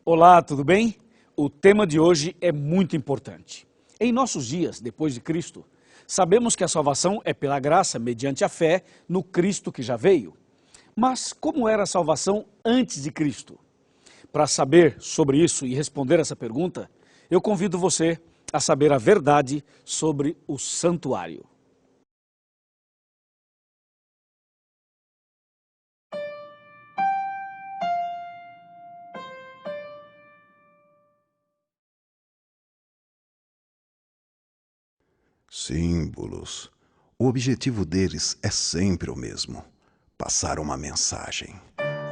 Olá, tudo bem? O tema de hoje é muito importante. Em nossos dias, depois de Cristo, sabemos que a salvação é pela graça, mediante a fé no Cristo que já veio. Mas como era a salvação antes de Cristo? Para saber sobre isso e responder essa pergunta, eu convido você a saber a verdade sobre o santuário. Símbolos. O objetivo deles é sempre o mesmo: passar uma mensagem,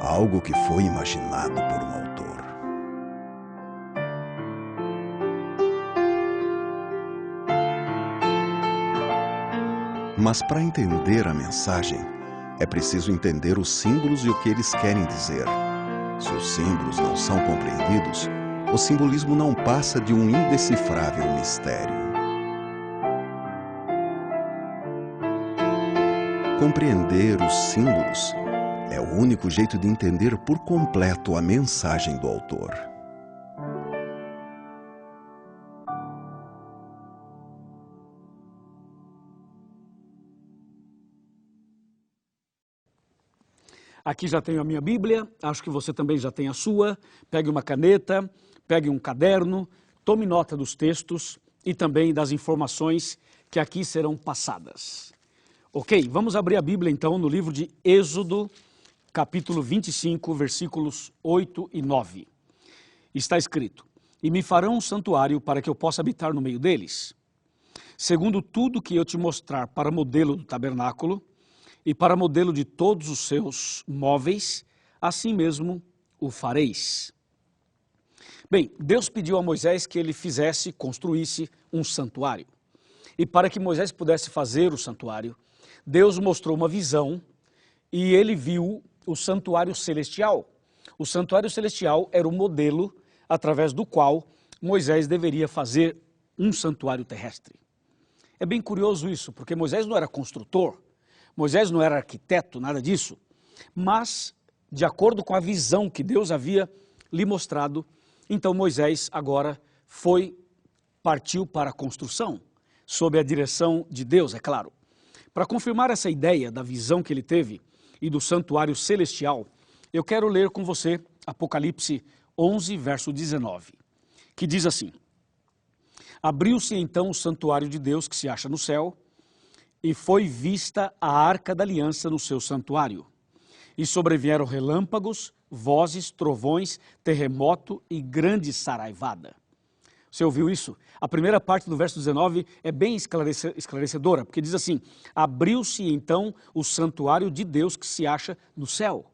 algo que foi imaginado por um autor. Mas para entender a mensagem, é preciso entender os símbolos e o que eles querem dizer. Se os símbolos não são compreendidos, o simbolismo não passa de um indecifrável mistério. Compreender os símbolos é o único jeito de entender por completo a mensagem do autor. Aqui já tenho a minha Bíblia, acho que você também já tem a sua. Pegue uma caneta, pegue um caderno, tome nota dos textos e também das informações que aqui serão passadas. Ok, vamos abrir a Bíblia então no livro de Êxodo, capítulo 25, versículos 8 e 9. Está escrito: "E me farão um santuário para que eu possa habitar no meio deles, segundo tudo que eu te mostrar para modelo do tabernáculo, e para modelo de todos os seus móveis, assim mesmo o fareis." Bem, Deus pediu a Moisés que ele construísse um santuário. E para que Moisés pudesse fazer o santuário, Deus mostrou uma visão e ele viu o santuário celestial. O santuário celestial era o modelo através do qual Moisés deveria fazer um santuário terrestre. É bem curioso isso, porque Moisés não era construtor, Moisés não era arquiteto, nada disso, mas, de acordo com a visão que Deus havia lhe mostrado, então Moisés agora partiu para a construção, sob a direção de Deus, é claro. Para confirmar essa ideia da visão que ele teve e do santuário celestial, eu quero ler com você Apocalipse 11, verso 19, que diz assim: "Abriu-se então o santuário de Deus que se acha no céu, e foi vista a arca da aliança no seu santuário. E sobrevieram relâmpagos, vozes, trovões, terremoto e grande saraivada." Você ouviu isso? A primeira parte do verso 19 é bem esclarecedora, porque diz assim: "Abriu-se então o santuário de Deus que se acha no céu."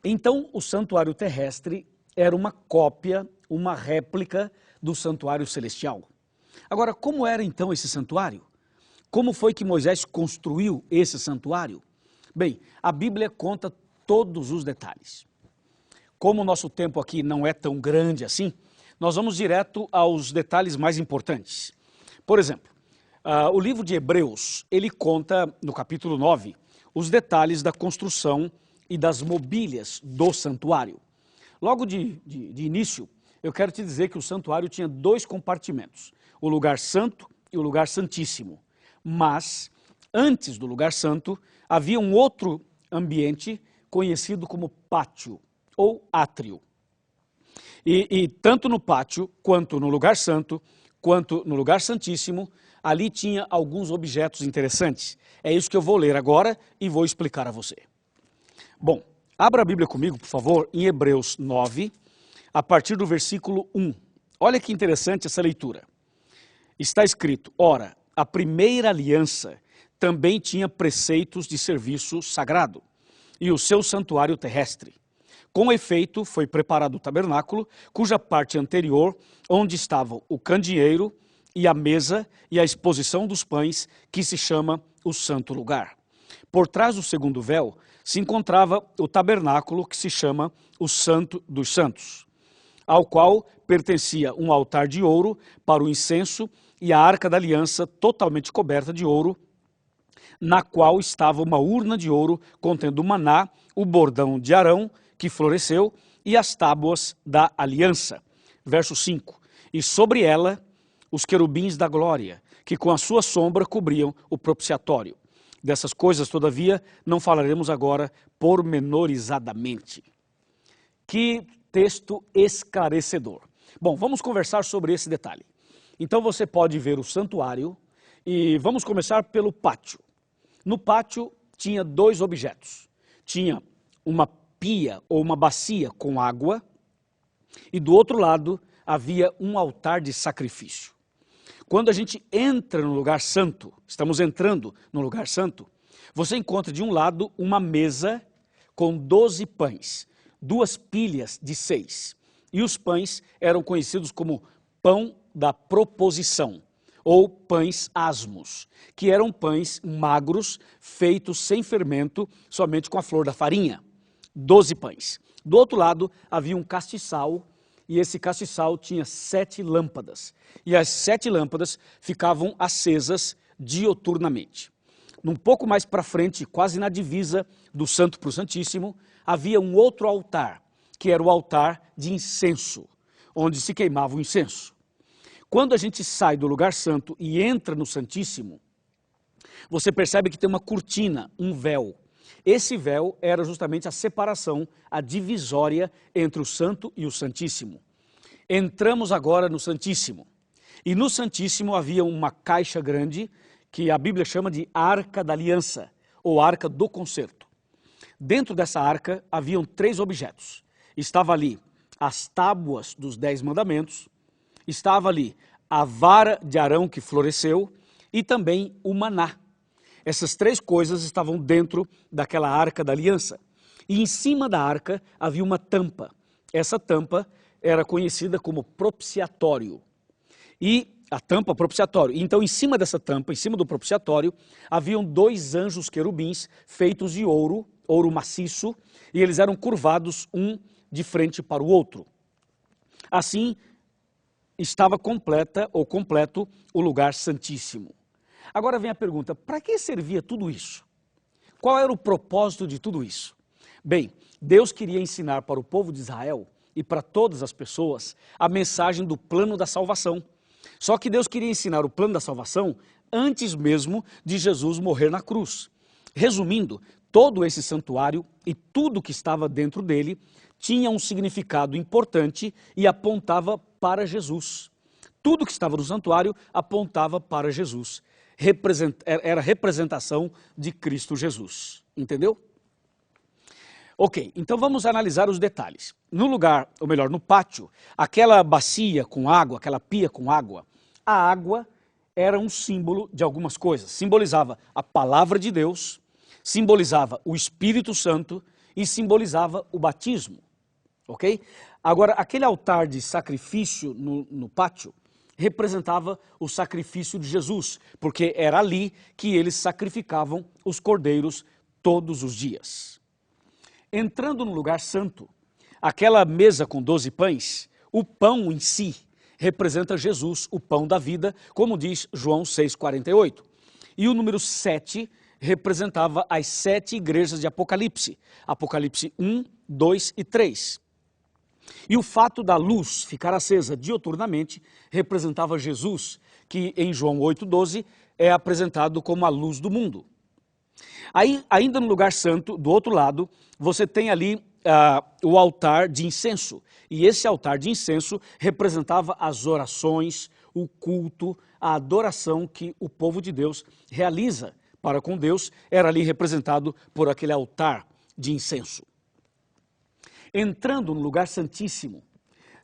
Então o santuário terrestre era uma cópia, uma réplica do santuário celestial. Agora, como era então esse santuário? Como foi que Moisés construiu esse santuário? Bem, a Bíblia conta todos os detalhes. Como o nosso tempo aqui não é tão grande assim, nós vamos direto aos detalhes mais importantes. Por exemplo, o livro de Hebreus, ele conta, no capítulo 9, os detalhes da construção e das mobílias do santuário. Logo de início, eu quero te dizer que o santuário tinha dois compartimentos: o lugar santo e o lugar santíssimo. Mas, antes do lugar santo, havia um outro ambiente conhecido como pátio ou átrio. E tanto no pátio, quanto no lugar santo, quanto no lugar santíssimo, ali tinha alguns objetos interessantes. É isso que eu vou ler agora e vou explicar a você. Bom, abra a Bíblia comigo, por favor, em Hebreus 9, a partir do versículo 1. Olha que interessante essa leitura. Está escrito: "Ora, a primeira aliança também tinha preceitos de serviço sagrado e o seu santuário terrestre. Com efeito, foi preparado o tabernáculo, cuja parte anterior, onde estavam o candeeiro e a mesa e a exposição dos pães, que se chama o santo lugar. Por trás do segundo véu se encontrava o tabernáculo, que se chama o Santo dos Santos, ao qual pertencia um altar de ouro para o incenso e a arca da aliança totalmente coberta de ouro, na qual estava uma urna de ouro contendo o maná, o bordão de Arão, que floresceu, e as tábuas da aliança. Verso 5. E sobre ela os querubins da glória, que com a sua sombra cobriam o propiciatório. Dessas coisas, todavia, não falaremos agora pormenorizadamente. Que texto esclarecedor. Bom, vamos conversar sobre esse detalhe. Então você pode ver o santuário e vamos começar pelo pátio. No pátio tinha dois objetos. Tinha uma pia ou uma bacia com água e do outro lado havia um altar de sacrifício. Quando a gente entra no lugar santo, estamos entrando no lugar santo, você encontra de um lado uma mesa com 12 pães, 2 pilhas de 6. E os pães eram conhecidos como pão da proposição, ou pães asmos, que eram pães magros, feitos sem fermento, somente com a flor da farinha. 12 pães. Do outro lado havia um castiçal, e esse castiçal tinha 7 lâmpadas. E as 7 lâmpadas ficavam acesas dioturnamente. Um pouco mais para frente, quase na divisa do Santo para o Santíssimo, havia um outro altar, que era o altar de incenso, onde se queimava o incenso. Quando a gente sai do lugar santo e entra no Santíssimo, você percebe que tem uma cortina, um véu. Esse véu era justamente a separação, a divisória entre o Santo e o Santíssimo. Entramos agora no Santíssimo. E no Santíssimo havia uma caixa grande, que a Bíblia chama de Arca da Aliança, ou Arca do Concerto. Dentro dessa arca haviam 3 objetos. Estava ali as tábuas dos 10 mandamentos, estava ali a vara de Arão que floresceu e também o maná. Essas 3 coisas estavam dentro daquela Arca da Aliança. E em cima da arca havia uma tampa. Essa tampa era conhecida como propiciatório. E a tampa propiciatório. Então, em cima dessa tampa, em cima do propiciatório, haviam 2 anjos querubins feitos de ouro, ouro maciço, e eles eram curvados um de frente para o outro. Assim, estava completo o lugar santíssimo. Agora vem a pergunta, para que servia tudo isso? Qual era o propósito de tudo isso? Bem, Deus queria ensinar para o povo de Israel e para todas as pessoas a mensagem do plano da salvação. Só que Deus queria ensinar o plano da salvação antes mesmo de Jesus morrer na cruz. Resumindo, todo esse santuário e tudo que estava dentro dele tinha um significado importante e apontava para Jesus. Tudo que estava no santuário apontava para Jesus. Era representação de Cristo Jesus. Entendeu? Ok, então vamos analisar os detalhes. No lugar, ou melhor, no pátio, aquela bacia com água, aquela pia com água, a água era um símbolo de algumas coisas. Simbolizava a palavra de Deus, simbolizava o Espírito Santo e simbolizava o batismo. Ok? Agora, aquele altar de sacrifício no pátio representava o sacrifício de Jesus, porque era ali que eles sacrificavam os cordeiros todos os dias. Entrando no lugar santo, aquela mesa com 12 pães, o pão em si representa Jesus, o pão da vida, como diz João 6,48. E o número 7 representava as 7 igrejas de Apocalipse, Apocalipse 1, 2 e 3. E o fato da luz ficar acesa dioturnamente representava Jesus, que em João 8,12 é apresentado como a luz do mundo. Aí, ainda no lugar santo, do outro lado, você tem ali o altar de incenso. E esse altar de incenso representava as orações, o culto, a adoração que o povo de Deus realiza para com Deus, era ali representado por aquele altar de incenso. Entrando no lugar santíssimo,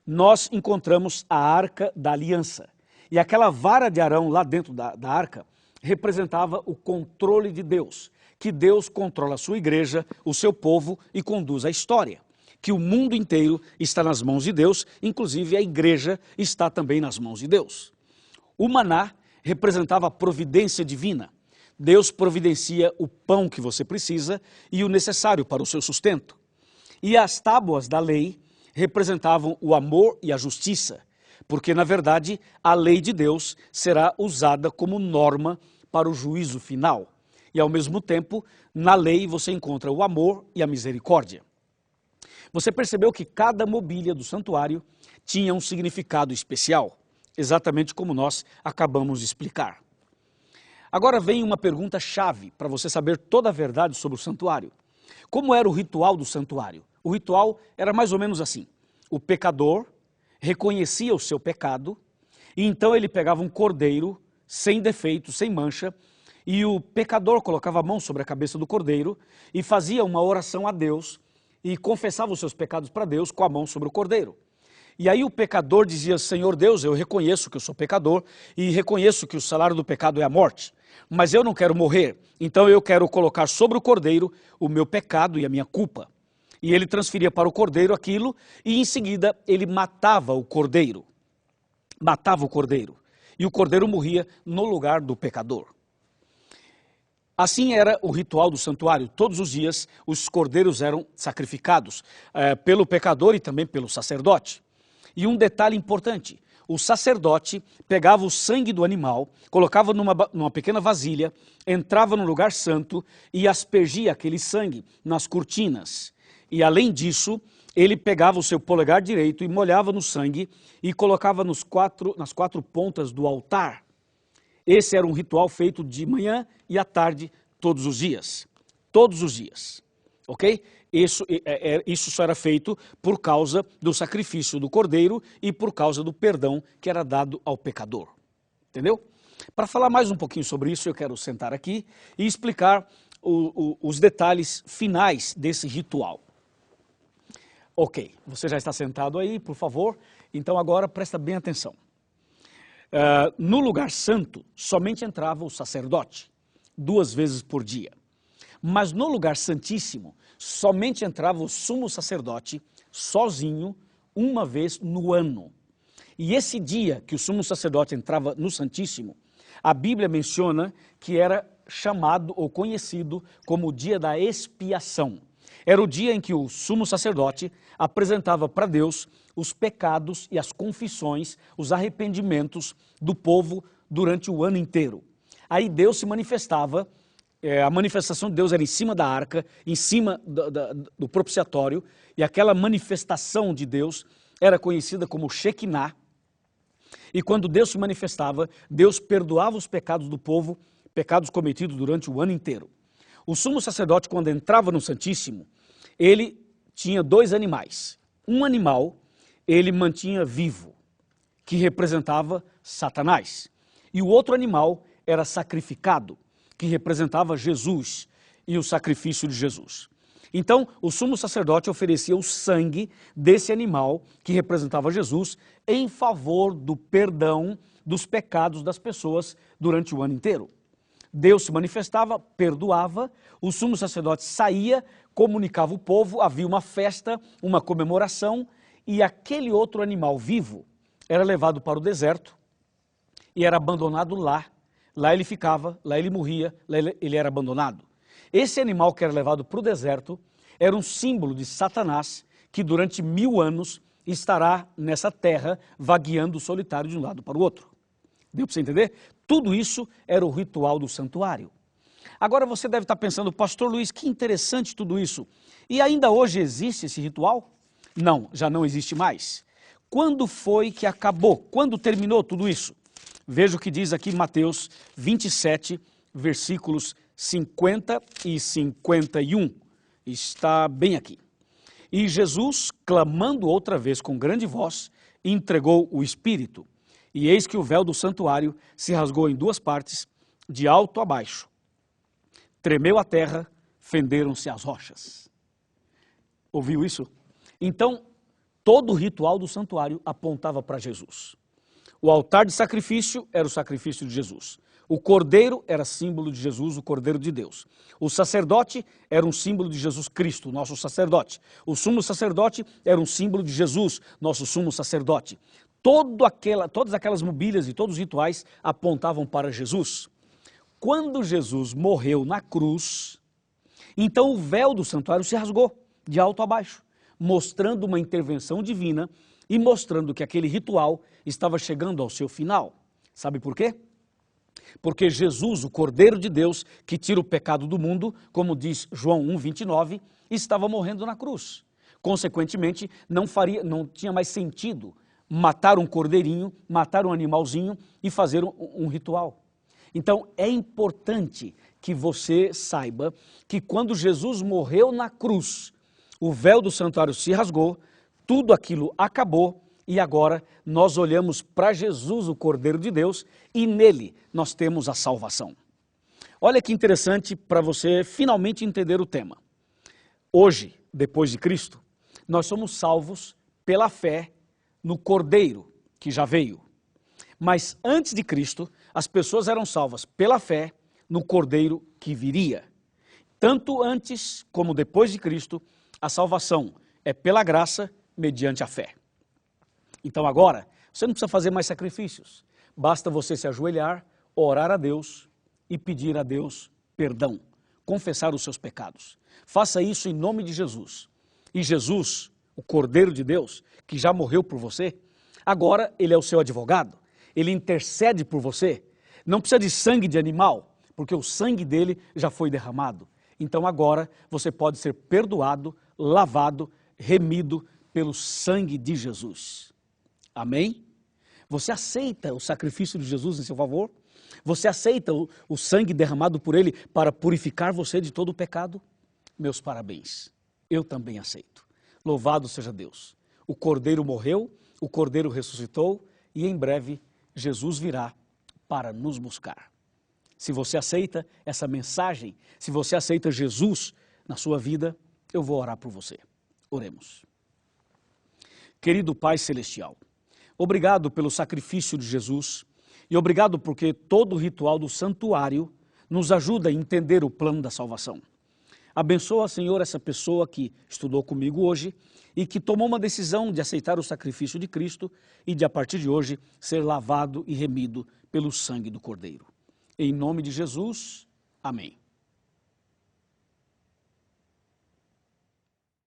nós encontramos a Arca da Aliança. E aquela vara de Arão lá dentro da arca representava o controle de Deus, que Deus controla a sua igreja, o seu povo e conduz a história. Que o mundo inteiro está nas mãos de Deus, inclusive a igreja está também nas mãos de Deus. O maná representava a providência divina. Deus providencia o pão que você precisa e o necessário para o seu sustento. E as tábuas da lei representavam o amor e a justiça, porque, na verdade, a lei de Deus será usada como norma para o juízo final. E, ao mesmo tempo, na lei você encontra o amor e a misericórdia. Você percebeu que cada mobília do santuário tinha um significado especial, exatamente como nós acabamos de explicar. Agora vem uma pergunta-chave para você saber toda a verdade sobre o santuário. Como era o ritual do santuário? O ritual era mais ou menos assim. O pecador reconhecia o seu pecado e então ele pegava um cordeiro sem defeito, sem mancha, e o pecador colocava a mão sobre a cabeça do cordeiro e fazia uma oração a Deus e confessava os seus pecados para Deus com a mão sobre o cordeiro. E aí o pecador dizia: Senhor Deus, eu reconheço que eu sou pecador e reconheço que o salário do pecado é a morte, mas eu não quero morrer, então eu quero colocar sobre o cordeiro o meu pecado e a minha culpa. E ele transferia para o cordeiro aquilo e em seguida ele matava o cordeiro. E o cordeiro morria no lugar do pecador. Assim era o ritual do santuário. Todos os dias os cordeiros eram sacrificados pelo pecador e também pelo sacerdote. E um detalhe importante: o sacerdote pegava o sangue do animal, colocava numa pequena vasilha, entrava no lugar santo e aspergia aquele sangue nas cortinas. E além disso, ele pegava o seu polegar direito e molhava no sangue e colocava nas quatro pontas do altar. Esse era um ritual feito de manhã e à tarde, todos os dias. Todos os dias. Ok? Isso só era feito por causa do sacrifício do cordeiro e por causa do perdão que era dado ao pecador. Entendeu? Para falar mais um pouquinho sobre isso, eu quero sentar aqui e explicar os detalhes finais desse ritual. Ok, você já está sentado aí, por favor, então agora presta bem atenção. No lugar santo, somente entrava o sacerdote, 2 vezes por dia. Mas no lugar santíssimo, somente entrava o sumo sacerdote, sozinho, 1 vez no ano. E esse dia que o sumo sacerdote entrava no Santíssimo, a Bíblia menciona que era chamado ou conhecido como o dia da expiação. Era o dia em que o sumo sacerdote apresentava para Deus os pecados e as confissões, os arrependimentos do povo durante o ano inteiro. Aí Deus se manifestava, a manifestação de Deus era em cima da arca, em cima do propiciatório, e aquela manifestação de Deus era conhecida como Shekinah. E quando Deus se manifestava, Deus perdoava os pecados do povo, pecados cometidos durante o ano inteiro. O sumo sacerdote, quando entrava no Santíssimo, ele tinha 2 animais. Um animal ele mantinha vivo, que representava Satanás. E o outro animal era sacrificado, que representava Jesus e o sacrifício de Jesus. Então, o sumo sacerdote oferecia o sangue desse animal, que representava Jesus, em favor do perdão dos pecados das pessoas durante o ano inteiro. Deus se manifestava, perdoava, o sumo sacerdote saía, comunicava o povo, havia uma festa, uma comemoração, e aquele outro animal vivo era levado para o deserto e era abandonado lá. Lá ele ficava, lá ele morria, lá ele era abandonado. Esse animal que era levado para o deserto era um símbolo de Satanás, que durante 1000 anos estará nessa terra, vagueando solitário de um lado para o outro. Deu para você entender? Tudo isso era o ritual do santuário. Agora você deve estar pensando: Pastor Luiz, que interessante tudo isso. E ainda hoje existe esse ritual? Não, já não existe mais. Quando foi que acabou? Quando terminou tudo isso? Veja o que diz aqui Mateus 27, versículos 50 e 51. Está bem aqui. E Jesus, clamando outra vez com grande voz, entregou o Espírito. E eis que o véu do santuário se rasgou em 2 partes, de alto a baixo. Tremeu a terra, fenderam-se as rochas. Ouviu isso? Então, todo o ritual do santuário apontava para Jesus. O altar de sacrifício era o sacrifício de Jesus. O cordeiro era símbolo de Jesus, o cordeiro de Deus. O sacerdote era um símbolo de Jesus Cristo, nosso sacerdote. O sumo sacerdote era um símbolo de Jesus, nosso sumo sacerdote. Todas aquelas mobílias e todos os rituais apontavam para Jesus. Quando Jesus morreu na cruz, então o véu do santuário se rasgou de alto a baixo, mostrando uma intervenção divina e mostrando que aquele ritual estava chegando ao seu final. Sabe por quê? Porque Jesus, o Cordeiro de Deus, que tira o pecado do mundo, como diz João 1,29, estava morrendo na cruz. Consequentemente, não tinha mais sentido matar um cordeirinho, matar um animalzinho e fazer um ritual. Então, é importante que você saiba que quando Jesus morreu na cruz, o véu do santuário se rasgou, tudo aquilo acabou e agora nós olhamos para Jesus, o Cordeiro de Deus, e nele nós temos a salvação. Olha que interessante para você finalmente entender o tema. Hoje, depois de Cristo, nós somos salvos pela fé no Cordeiro que já veio. Mas antes de Cristo, as pessoas eram salvas pela fé no Cordeiro que viria. Tanto antes como depois de Cristo, a salvação é pela graça mediante a fé. Então agora, você não precisa fazer mais sacrifícios. Basta você se ajoelhar, orar a Deus e pedir a Deus perdão, confessar os seus pecados. Faça isso em nome de Jesus. E Jesus, o Cordeiro de Deus, que já morreu por você, agora ele é o seu advogado, ele intercede por você. Não precisa de sangue de animal, porque o sangue dele já foi derramado. Então agora você pode ser perdoado, lavado, remido pelo sangue de Jesus. Amém? Você aceita o sacrifício de Jesus em seu favor? Você aceita o sangue derramado por ele para purificar você de todo o pecado? Meus parabéns. Eu também aceito. Louvado seja Deus. O Cordeiro morreu, o Cordeiro ressuscitou e em breve Jesus virá para nos buscar. Se você aceita essa mensagem, se você aceita Jesus na sua vida, eu vou orar por você. Oremos. Querido Pai Celestial, obrigado pelo sacrifício de Jesus e obrigado porque todo o ritual do santuário nos ajuda a entender o plano da salvação. Abençoa, Senhor, essa pessoa que estudou comigo hoje e que tomou uma decisão de aceitar o sacrifício de Cristo e de, a partir de hoje, ser lavado e remido pelo sangue do Cordeiro. Em nome de Jesus, amém.